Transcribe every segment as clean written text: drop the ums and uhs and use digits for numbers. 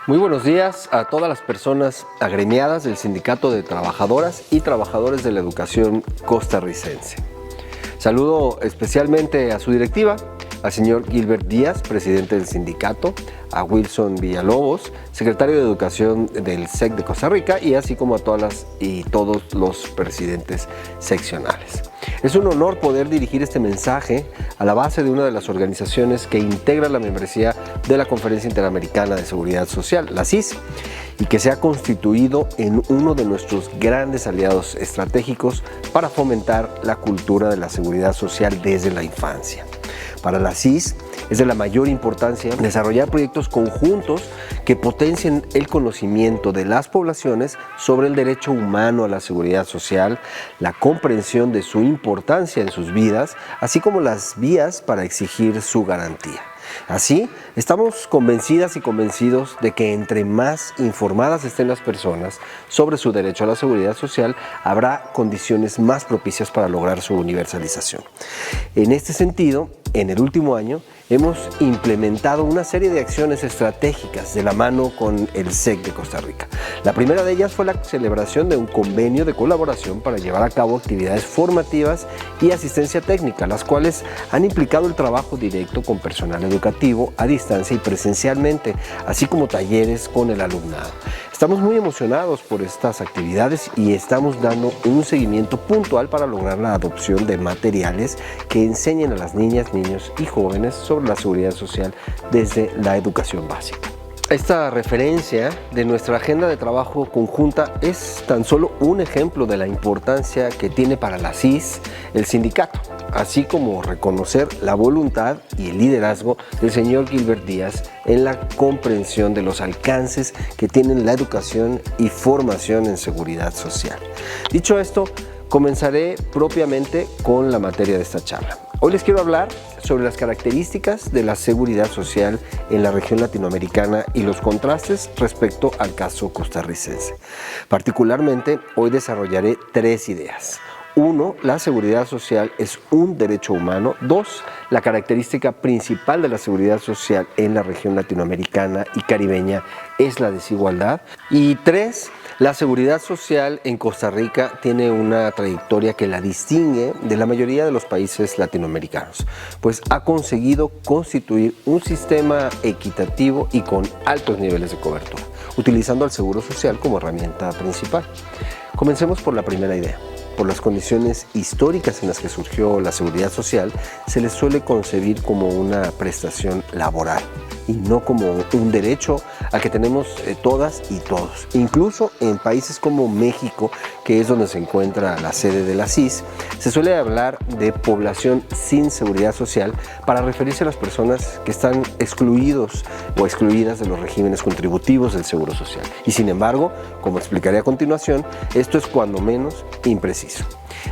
Muy buenos días a todas las personas agremiadas del Sindicato de Trabajadoras y Trabajadores de la Educación Costarricense. Saludo especialmente a su directiva, al señor Gilbert Díaz, presidente del sindicato, a Wilson Villalobos, secretario de Educación del SEC de Costa Rica, y así como a todas y todos los presidentes seccionales. Es un honor poder dirigir este mensaje a la base de una de las organizaciones que integra la membresía de la Conferencia Interamericana de Seguridad Social, la CIS, y que se ha constituido en uno de nuestros grandes aliados estratégicos para fomentar la cultura de la seguridad social desde la infancia. Para la CIS es de la mayor importancia desarrollar proyectos conjuntos que potencien el conocimiento de las poblaciones sobre el derecho humano a la seguridad social, la comprensión de su importancia en sus vidas, así como las vías para exigir su garantía. Así, estamos convencidas y convencidos de que entre más informadas estén las personas sobre su derecho a la seguridad social, habrá condiciones más propicias para lograr su universalización. En este sentido, en el último año, hemos implementado una serie de acciones estratégicas de la mano con el SEC de Costa Rica. La primera de ellas fue la celebración de un convenio de colaboración para llevar a cabo actividades formativas y asistencia técnica, las cuales han implicado el trabajo directo con personal educativo a distancia y presencialmente, así como talleres con el alumnado. Estamos muy emocionados por estas actividades y estamos dando un seguimiento puntual para lograr la adopción de materiales que enseñen a las niñas, niños y jóvenes sobre la seguridad social desde la educación básica. Esta referencia de nuestra agenda de trabajo conjunta es tan solo un ejemplo de la importancia que tiene para la CIS el sindicato, así como reconocer la voluntad y el liderazgo del señor Gilbert Díaz en la comprensión de los alcances que tienen la educación y formación en seguridad social. Dicho esto, comenzaré propiamente con la materia de esta charla. Hoy les quiero hablar sobre las características de la seguridad social en la región latinoamericana y los contrastes respecto al caso costarricense. Particularmente, hoy desarrollaré 3 ideas. 1. La seguridad social es un derecho humano. 2. La característica principal de la seguridad social en la región latinoamericana y caribeña es la desigualdad. Y 3. La seguridad social en Costa Rica tiene una trayectoria que la distingue de la mayoría de los países latinoamericanos, pues ha conseguido constituir un sistema equitativo y con altos niveles de cobertura, utilizando al seguro social como herramienta principal. Comencemos por la primera idea. Por las condiciones históricas en las que surgió la seguridad social, se les suele concebir como una prestación laboral y no como un derecho al que tenemos todas y todos. Incluso en países como México, que es donde se encuentra la sede de la CIS, se suele hablar de población sin seguridad social para referirse a las personas que están excluidos o excluidas de los regímenes contributivos del Seguro Social. Y sin embargo, como explicaré a continuación, esto es cuando menos impreciso.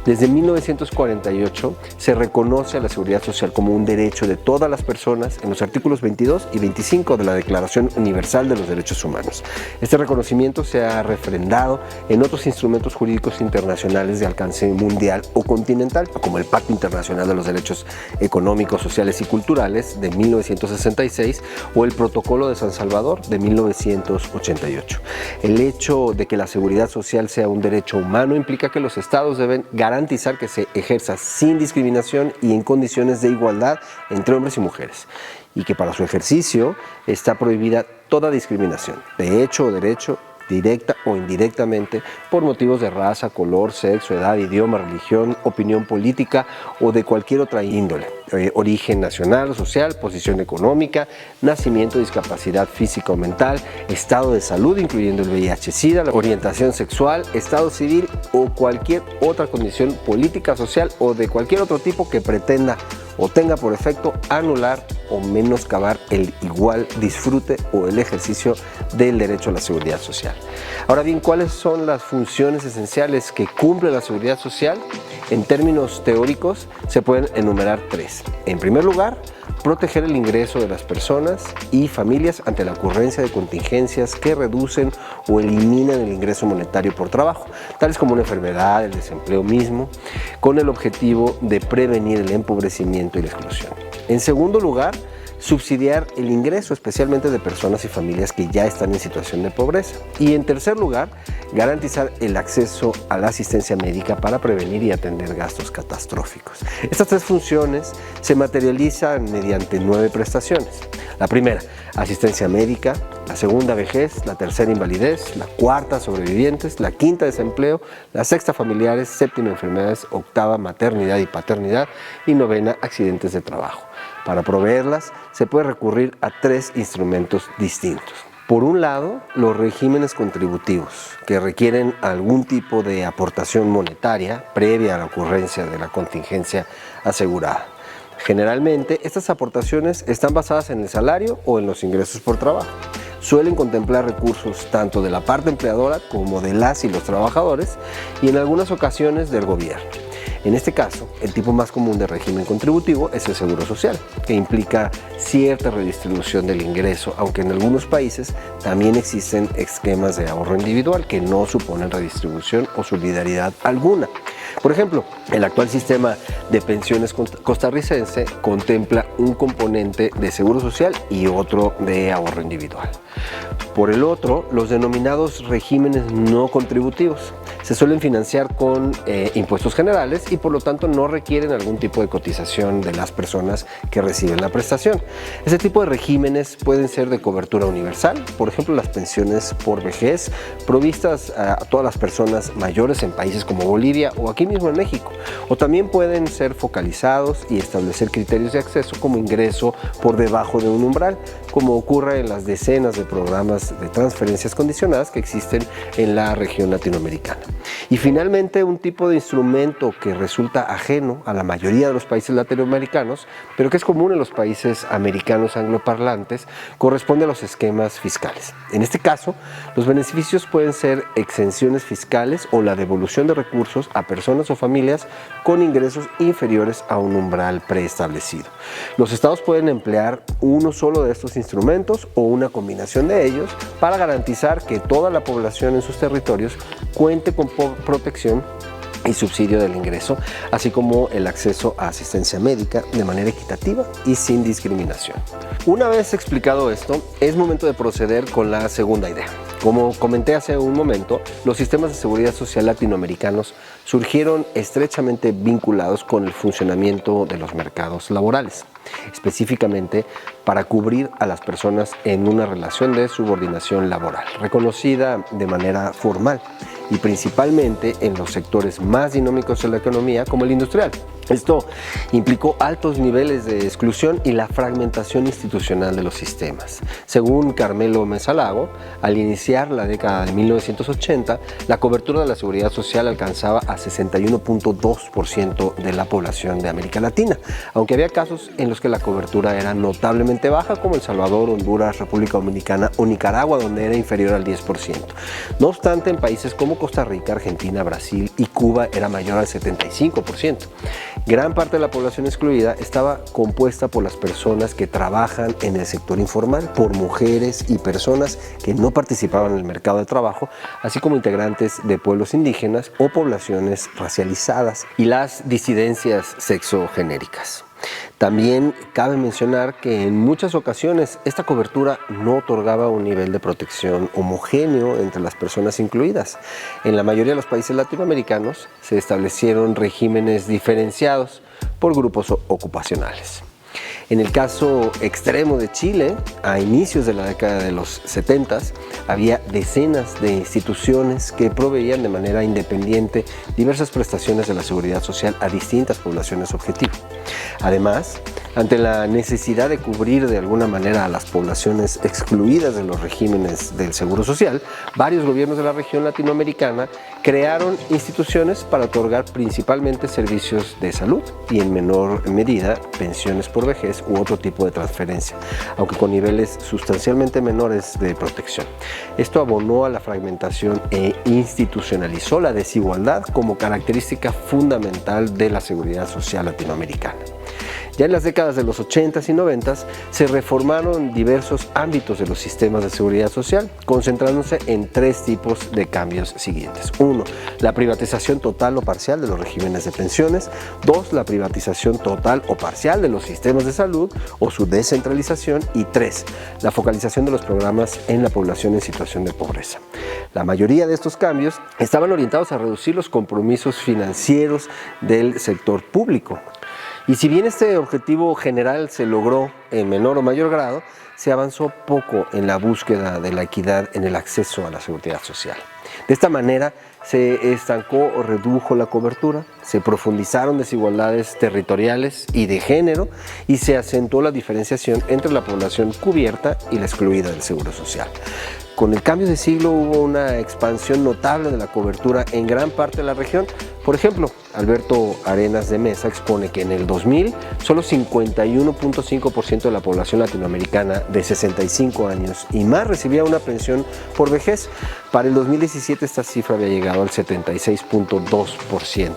Desde 1948 se reconoce a la seguridad social como un derecho de todas las personas en los artículos 22 y 25 de la Declaración Universal de los Derechos Humanos. Este reconocimiento se ha refrendado en otros instrumentos jurídicos internacionales de alcance mundial o continental, como el Pacto Internacional de los Derechos Económicos, Sociales y Culturales de 1966 o el Protocolo de San Salvador de 1988. El hecho de que la seguridad social sea un derecho humano implica que los estados deben garantizar que se ejerza sin discriminación y en condiciones de igualdad entre hombres y mujeres, y que para su ejercicio está prohibida toda discriminación, de hecho o derecho, directa o indirectamente, por motivos de raza, color, sexo, edad, idioma, religión, opinión política o de cualquier otra índole, origen nacional o social, posición económica, nacimiento, discapacidad física o mental, estado de salud, incluyendo el VIH-Sida, la orientación sexual, estado civil o cualquier otra condición política, social o de cualquier otro tipo que pretenda o tenga por efecto anular o menoscabar el igual disfrute o el ejercicio del derecho a la seguridad social. Ahora bien, ¿cuáles son las funciones esenciales que cumple la seguridad social? En términos teóricos, se pueden enumerar 3. En primer lugar, proteger el ingreso de las personas y familias ante la ocurrencia de contingencias que reducen o eliminan el ingreso monetario por trabajo, tales como una enfermedad, el desempleo mismo, con el objetivo de prevenir el empobrecimiento y la exclusión. En segundo lugar, subsidiar el ingreso, especialmente de personas y familias que ya están en situación de pobreza. Y en tercer lugar, garantizar el acceso a la asistencia médica para prevenir y atender gastos catastróficos. Estas tres funciones se materializan mediante 9 prestaciones. La primera, asistencia médica; la segunda, vejez; la tercera, invalidez; la cuarta, sobrevivientes; la quinta, desempleo; la sexta, familiares; séptima, enfermedades; octava, maternidad y paternidad; y novena, accidentes de trabajo. Para proveerlas, se puede recurrir a 3 instrumentos distintos. Por un lado, los regímenes contributivos, que requieren algún tipo de aportación monetaria previa a la ocurrencia de la contingencia asegurada. Generalmente, estas aportaciones están basadas en el salario o en los ingresos por trabajo. Suelen contemplar recursos tanto de la parte empleadora como de las y los trabajadores, y en algunas ocasiones del gobierno. En este caso, el tipo más común de régimen contributivo es el seguro social, que implica cierta redistribución del ingreso, aunque en algunos países también existen esquemas de ahorro individual que no suponen redistribución o solidaridad alguna. Por ejemplo, el actual sistema de pensiones costarricense contempla un componente de seguro social y otro de ahorro individual. Por el otro, los denominados regímenes no contributivos se suelen financiar con impuestos generales y por lo tanto no requieren algún tipo de cotización de las personas que reciben la prestación. Este tipo de regímenes pueden ser de cobertura universal, por ejemplo las pensiones por vejez provistas a todas las personas mayores en países como Bolivia o aquí mismo en México, o también pueden ser focalizados y establecer criterios de acceso como ingreso por debajo de un umbral, como ocurre en las decenas de programas de transferencias condicionadas que existen en la región latinoamericana. Y finalmente, un tipo de instrumento que resulta ajeno a la mayoría de los países latinoamericanos, pero que es común en los países americanos angloparlantes, corresponde a los esquemas fiscales. En este caso, los beneficios pueden ser exenciones fiscales o la devolución de recursos a personas o familias con ingresos inferiores a un umbral preestablecido. Los estados pueden emplear uno solo de estos instrumentos o una combinación de ellos para garantizar que toda la población en sus territorios cuente con protección y subsidio del ingreso, así como el acceso a asistencia médica de manera equitativa y sin discriminación. Una vez explicado esto, es momento de proceder con la segunda idea. Como comenté hace un momento, los sistemas de seguridad social latinoamericanos surgieron estrechamente vinculados con el funcionamiento de los mercados laborales, específicamente para cubrir a las personas en una relación de subordinación laboral, reconocida de manera formal y principalmente en los sectores más dinámicos de la economía como el industrial. Esto implicó altos niveles de exclusión y la fragmentación institucional de los sistemas. Según Carmelo Mesalago, al iniciar la década de 1980, la cobertura de la seguridad social alcanzaba a 61.2% de la población de América Latina, aunque había casos en los que la cobertura era notablemente baja, como El Salvador, Honduras, República Dominicana o Nicaragua, donde era inferior al 10%. No obstante, en países como Costa Rica, Argentina, Brasil y Cuba era mayor al 75%. Gran parte de la población excluida estaba compuesta por las personas que trabajan en el sector informal, por mujeres y personas que no participaban en el mercado de trabajo, así como integrantes de pueblos indígenas o poblaciones racializadas y las disidencias sexogenéricas. También cabe mencionar que en muchas ocasiones esta cobertura no otorgaba un nivel de protección homogéneo entre las personas incluidas. En la mayoría de los países latinoamericanos se establecieron regímenes diferenciados por grupos ocupacionales. En el caso extremo de Chile, a inicios de la década de los 70, había decenas de instituciones que proveían de manera independiente diversas prestaciones de la seguridad social a distintas poblaciones objetivo. Además, ante la necesidad de cubrir de alguna manera a las poblaciones excluidas de los regímenes del seguro social, varios gobiernos de la región latinoamericana crearon instituciones para otorgar principalmente servicios de salud y en menor medida pensiones por vejez u otro tipo de transferencia, aunque con niveles sustancialmente menores de protección. Esto abonó a la fragmentación e institucionalizó la desigualdad como característica fundamental de la seguridad social latinoamericana. Ya en las décadas de los 80s y 90s se reformaron diversos ámbitos de los sistemas de seguridad social, concentrándose en tres tipos de cambios siguientes. 1. La privatización total o parcial de los regímenes de pensiones. 2. La privatización total o parcial de los sistemas de salud o su descentralización. Y 3. La focalización de los programas en la población en situación de pobreza. La mayoría de estos cambios estaban orientados a reducir los compromisos financieros del sector público. Y si bien este objetivo general se logró en menor o mayor grado, se avanzó poco en la búsqueda de la equidad en el acceso a la seguridad social. De esta manera se estancó o redujo la cobertura, se profundizaron desigualdades territoriales y de género y se acentuó la diferenciación entre la población cubierta y la excluida del seguro social. Con el cambio de siglo hubo una expansión notable de la cobertura en gran parte de la región. Por ejemplo, Alberto Arenas de Mesa expone que en el 2000 solo 51.5% de la población latinoamericana de 65 años y más recibía una pensión por vejez. Para el 2017 esta cifra había llegado al 76.2%.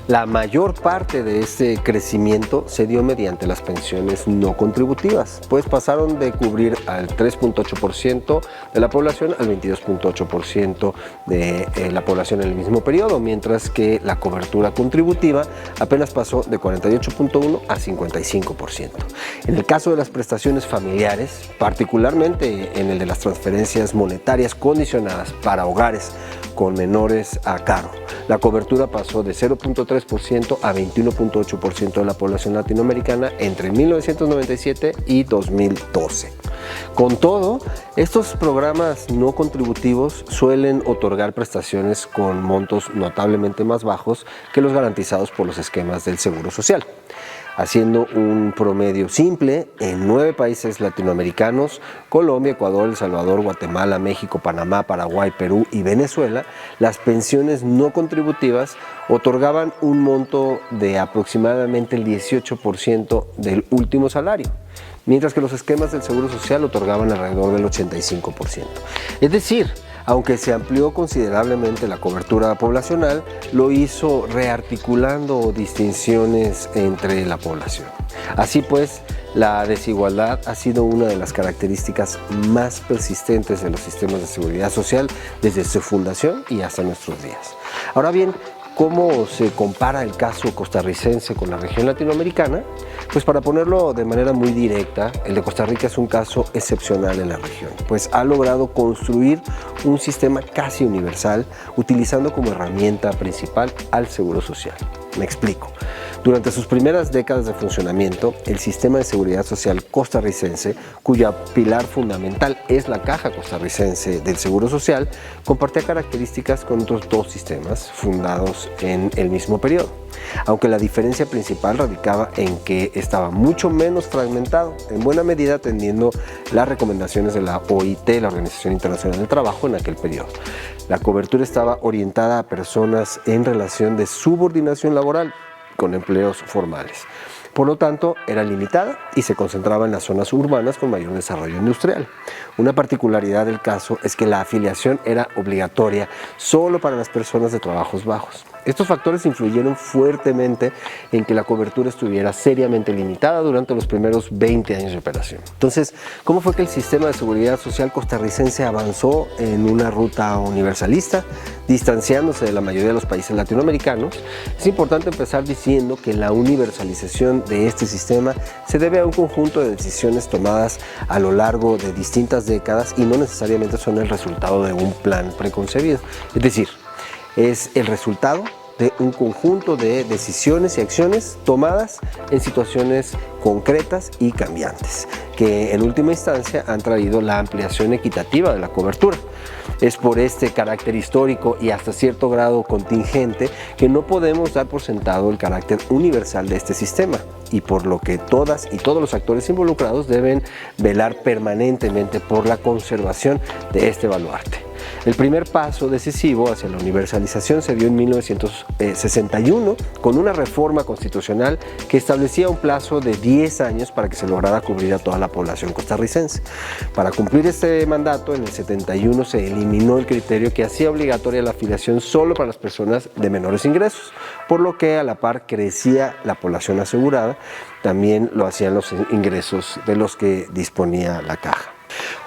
La mayor parte de este crecimiento se dio mediante las pensiones no contributivas, pues pasaron de cubrir al 3.8% de la población al 22.8% de la población en el mismo periodo, mientras que la cobertura contributiva apenas pasó de 48.1% a 55%. En el caso de las prestaciones familiares, particularmente en el de las transferencias monetarias condicionadas para hogares con menores a cargo, la cobertura pasó de 0.3% a 21.8% de la población latinoamericana entre 1997 y 2012. Con todo, estos programas no contributivos suelen otorgar prestaciones con montos notablemente más bajos que los garantizados por los esquemas del Seguro Social. Haciendo un promedio simple, en 9 países latinoamericanos, Colombia, Ecuador, El Salvador, Guatemala, México, Panamá, Paraguay, Perú y Venezuela, las pensiones no contributivas otorgaban un monto de aproximadamente el 18% del último salario, mientras que los esquemas del Seguro Social otorgaban alrededor del 85%. Es decir, aunque se amplió considerablemente la cobertura poblacional, lo hizo rearticulando distinciones entre la población. Así pues, la desigualdad ha sido una de las características más persistentes de los sistemas de seguridad social desde su fundación y hasta nuestros días. Ahora bien, ¿cómo se compara el caso costarricense con la región latinoamericana? Pues para ponerlo de manera muy directa, el de Costa Rica es un caso excepcional en la región, pues ha logrado construir un sistema casi universal utilizando como herramienta principal al Seguro Social. Me explico. Durante sus primeras décadas de funcionamiento, el sistema de seguridad social costarricense, cuya pilar fundamental es la Caja Costarricense del Seguro Social, compartía características con otros dos sistemas fundados en el mismo periodo, aunque la diferencia principal radicaba en que estaba mucho menos fragmentado, en buena medida atendiendo las recomendaciones de la OIT, la Organización Internacional del Trabajo, en aquel periodo. La cobertura estaba orientada a personas en relación de subordinación laboral, con empleos formales. Por lo tanto, era limitada y se concentraba en las zonas urbanas con mayor desarrollo industrial. Una particularidad del caso es que la afiliación era obligatoria solo para las personas de trabajos bajos. Estos factores influyeron fuertemente en que la cobertura estuviera seriamente limitada durante los primeros 20 años de operación. Entonces, ¿cómo fue que el sistema de seguridad social costarricense avanzó en una ruta universalista, distanciándose de la mayoría de los países latinoamericanos? Es importante empezar diciendo que la universalización de este sistema se debe a un conjunto de decisiones tomadas a lo largo de distintas décadas y no necesariamente son el resultado de un plan preconcebido. Es decir, es el resultado de un conjunto de decisiones y acciones tomadas en situaciones concretas y cambiantes, que en última instancia han traído la ampliación equitativa de la cobertura. Es por este carácter histórico y hasta cierto grado contingente que no podemos dar por sentado el carácter universal de este sistema y por lo que todas y todos los actores involucrados deben velar permanentemente por la conservación de este baluarte. El primer paso decisivo hacia la universalización se dio en 1961 con una reforma constitucional que establecía un plazo de 10 años para que se lograra cubrir a toda la población costarricense. Para cumplir este mandato, en el 71 se eliminó el criterio que hacía obligatoria la afiliación solo para las personas de menores ingresos, por lo que a la par crecía la población asegurada, también lo hacían los ingresos de los que disponía la caja.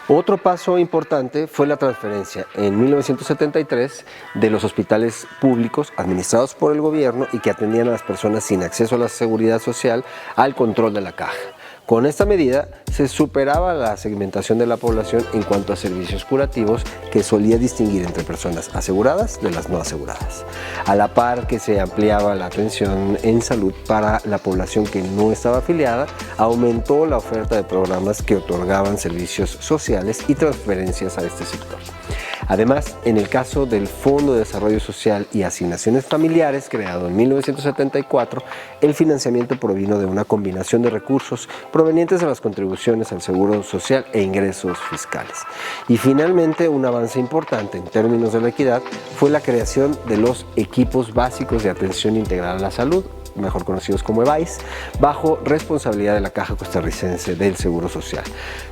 Otro paso importante fue la transferencia en 1973 de los hospitales públicos administrados por el gobierno y que atendían a las personas sin acceso a la seguridad social al control de la caja. Con esta medida se superaba la segmentación de la población en cuanto a servicios curativos que solía distinguir entre personas aseguradas de las no aseguradas, a la par que se ampliaba la atención en salud para la población que no estaba afiliada. Aumentó la oferta de programas que otorgaban servicios sociales y transferencias a este sector. Además, en el caso del Fondo de Desarrollo Social y Asignaciones Familiares, creado en 1974, el financiamiento provino de una combinación de recursos provenientes de las contribuciones al Seguro Social e ingresos fiscales. Y finalmente, un avance importante en términos de la equidad fue la creación de los equipos básicos de atención integral a la salud, mejor conocidos como EBAIS, bajo responsabilidad de la Caja Costarricense del Seguro Social.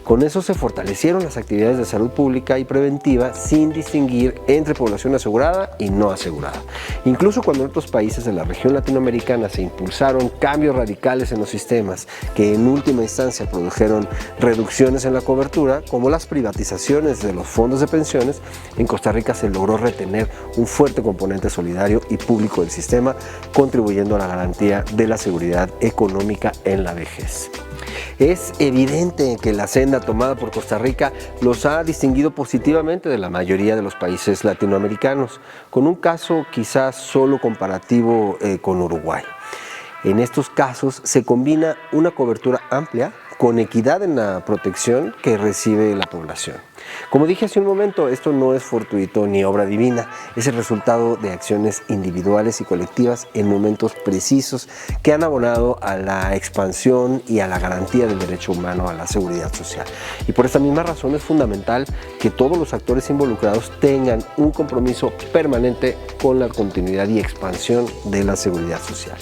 Con eso se fortalecieron las actividades de salud pública y preventiva sin distinguir entre población asegurada y no asegurada. Incluso cuando en otros países de la región latinoamericana se impulsaron cambios radicales en los sistemas que en última instancia produjeron reducciones en la cobertura, como las privatizaciones de los fondos de pensiones, en Costa Rica se logró retener un fuerte componente solidario y público del sistema, contribuyendo a la garantía de la seguridad económica en la vejez. Es evidente que la senda tomada por Costa Rica los ha distinguido positivamente de la mayoría de los países latinoamericanos, con un caso quizás solo comparativo con Uruguay. En estos casos se combina una cobertura amplia con equidad en la protección que recibe la población. Como dije hace un momento, esto no es fortuito ni obra divina, es el resultado de acciones individuales y colectivas en momentos precisos que han abonado a la expansión y a la garantía del derecho humano a la seguridad social. Y por esta misma razón es fundamental que todos los actores involucrados tengan un compromiso permanente con la continuidad y expansión de la seguridad social.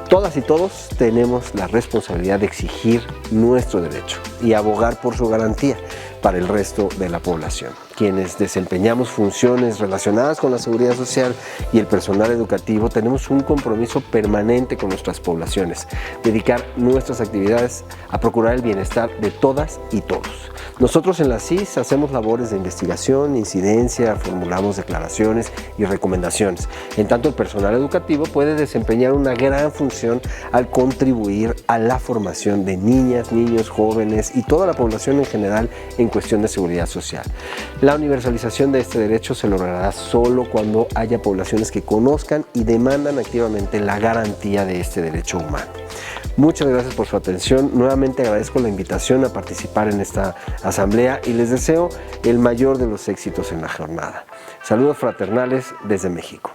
Todas y todos tenemos la responsabilidad de exigir nuestro derecho y abogar por su garantía para el resto de la población. Quienes desempeñamos funciones relacionadas con la seguridad social y el personal educativo tenemos un compromiso permanente con nuestras poblaciones, dedicar nuestras actividades a procurar el bienestar de todas y todos. Nosotros en la CIS hacemos labores de investigación, incidencia, formulamos declaraciones y recomendaciones. En tanto, el personal educativo puede desempeñar una gran función al contribuir a la formación de niñas, niños, jóvenes y toda la población en general en cuestión de seguridad social. La universalización de este derecho se logrará solo cuando haya poblaciones que conozcan y demandan activamente la garantía de este derecho humano. Muchas gracias por su atención. Nuevamente agradezco la invitación a participar en esta asamblea y les deseo el mayor de los éxitos en la jornada. Saludos fraternales desde México.